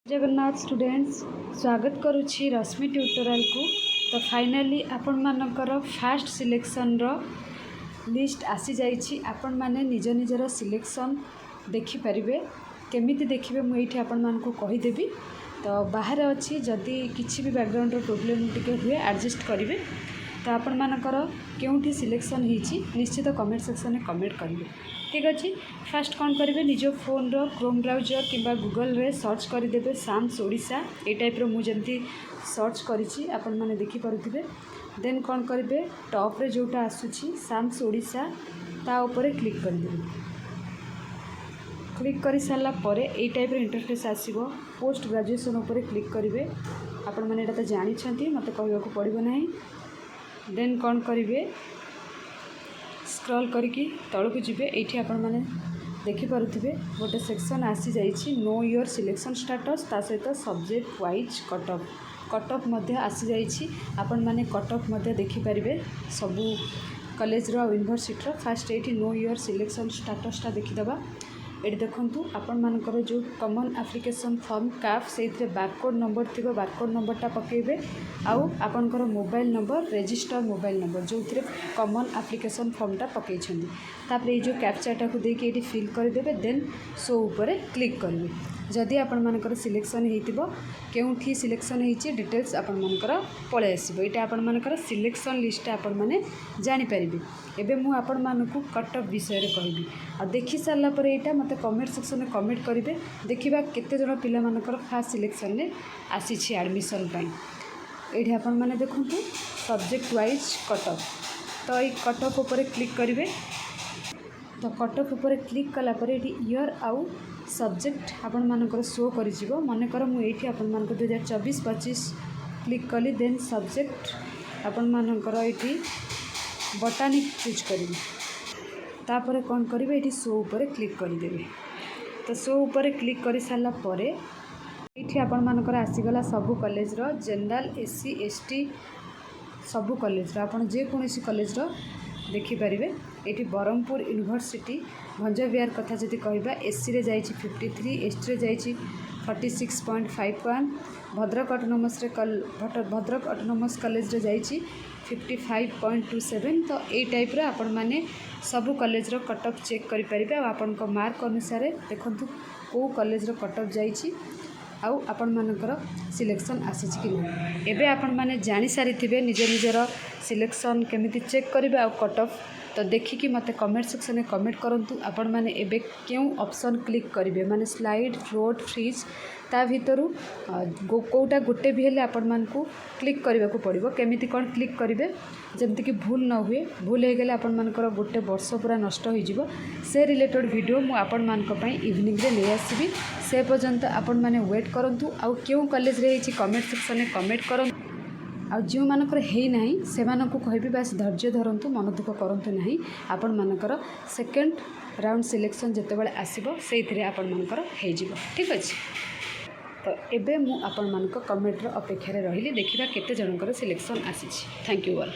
Jagannath students स्वागत करुछि रश्मि tutorial को। तो फाइनली आपण मानकर फास्ट सिलेक्शन रो लिस्ट आसी जाइछि। आपण माने निज निजर सिलेक्शन देखि परिबे। केमिति देखिबे मु एठी आपण मान को कहि देबी। तो बाहर अछि जदी किछि भी बैकग्राउंड रो प्रॉब्लम टिके हुए एडजस्ट करिवे। तो आपण मानकर केउठी सिलेक्शन हिची निश्चित कमेंट सेक्शन में कमेंट करिवे। ठीक अच्छे। फास्ट कौन करेंगे निज फोन रो क्रोम ब्राउजर किंबा गूगल रे सर्च करदेवे साम्स ओडिशा ए टाइप रो मुझे सर्च करिछि आपण माने देखि पारुथिबे। देन कौन करेंगे टॉप रे जोटा आसुछि साम्स ओडिशा ता ऊपर क्लिक करदेवे। क्लिक कर सारा पर ए टाइप रो इंटरफेस आसीबो। पोस्ट ग्रेजुएशन ऊपर क्लिक करेंगे। आपण माने एटा तो जानि छथि मते कहबाकू पड़िबो नाही। देन कौन करेंगे स्क्रॉल करके तलू जीवे। ये आपण मैंने देखिपे गोटे सेक्शन आसी जाइए नो योर सिलेक्शन स्टेटस ता सहित सब्जेक्ट वाइज कट ऑफ आसी जाइए। आपण मैंने कट ऑफ देखिपारे सबू कॉलेज रो यूनिवर्सिटी फास्ट ये नो योर सिलेक्शन स्टेटसटा देखीदबा। ये देखूँ आपण मानकर जो कॉमन एप्लिकेशन फॉर्म कैफ से बारकोड नंबर थी बारकोड नंबरटा पकेबे आउ आपणकर mobile number register mobile number जो थे कॉमन एप्लिकेशन फॉर्मटा पकईछंदी। तापर ये जो कैप्चाटा को देके ये फिल करदेवे। देन शो ऊपर क्लिक करेंगे। जदि आपण मानकर सिलेक्शन होइतिबो केउठी सिलेक्शन होइछि डिटेल्स आपण मानकर पळे आसीबो। एटा आपण मानकर सिलेक्शन लिस्ट आपण माने जानि परिबे। एबे मु आपण मानकु कट ऑफ विषय रे कहबी आ देखि सारला पर एटा मते कमेंट सेक्शन में कमेंट करिवे। देखिबा केते जण पिला मानकर फास्ट सिलेक्शन ने आसीछि एडमिशन पई। एठी आपण माने देखंतु सब्जेक्ट वाइज कट ऑफ। तो ये कट ऑफ ऊपर क्लिक करिवे। तो कट ऑफ ऊपर क्लिक कला पर एठी ईयर आउ सब्जेक्ट आपण मानकर शो कर मनकर मुझे आपण मानक 2024-25 क्लिक कली। देन सब्जेक्ट आपण मानकर ये बोटानिक चूज करी। तापर कौन करेंगे ये शो ऊपर क्लिक करदेवे। तो शो ऊपर क्लिक कर सारा पर ये आपण मानकर आसीगला सबू कॉलेज रो जनरल SC ST सबू कॉलेज रो आपण जेकोसी कॉलेज रो देखिपारे। ये ब्रह्मपुर यूनिवर्सिटी भंज विहार कथा जदि कहबा SC रे जाइछि 53 ST रे जाइछि 46.51 भद्रक ऑटोनोमस रे भद्रक ऑटोनोमस कॉलेज रे जाइछि 55.27। तो ये टाइप रे आपण माने सबू कॉलेज रो कट ऑफ चेक करि परिबे। आपण को मार्क अनुसार देखंतु को कॉलेज रो कट ऑफ जाइछि आउ आपण मानकर सिलेक्शन आसीछि कि नहीं। एबे आपण माने जानि सारिथिबे निज निजर सिलेक्शन केमिति चेक करिबे आउ कट ऑफ। तो देखिकी मते कमेंट सेक्शन में कमेंट करंतु आपण माने एबे क्यों ऑप्शन क्लिक करिवे माने स्लाइड फ्लोट फ्रीज ता भितरु कोटा गोटे भी हेले आपण मान को क्लिक करबा को पड़िबो। केमिति कोन क्लिक करिवे जेमति कि भूल न हुए। भूल हे गेले आपण मानकर गोटे वर्ष पूरा नष्ट हो जिवो। से रिलेटेड वीडियो मु आपण मान को पई इवनिंग रे ले आसीबी। से पर्यंत आपण माने वेट करंतु आउ क्यों कॉलेज रे हिची कमेंट सेक्शन में कमेंट करंतु। आ जो मानकर है ना से कहबी बास धैर्य धरतु मन दुख करूँ ना। आपण मानकर सेकेंड राउंड सिलेक्शन जिते बड़े आसो से आपण मानकर हो। ठीक अच्छे। तो एबे मु आपण मानक कमेंट अपेक्षा रही देखिबा केते जनकर सिलेक्शन आसी। Thank you all.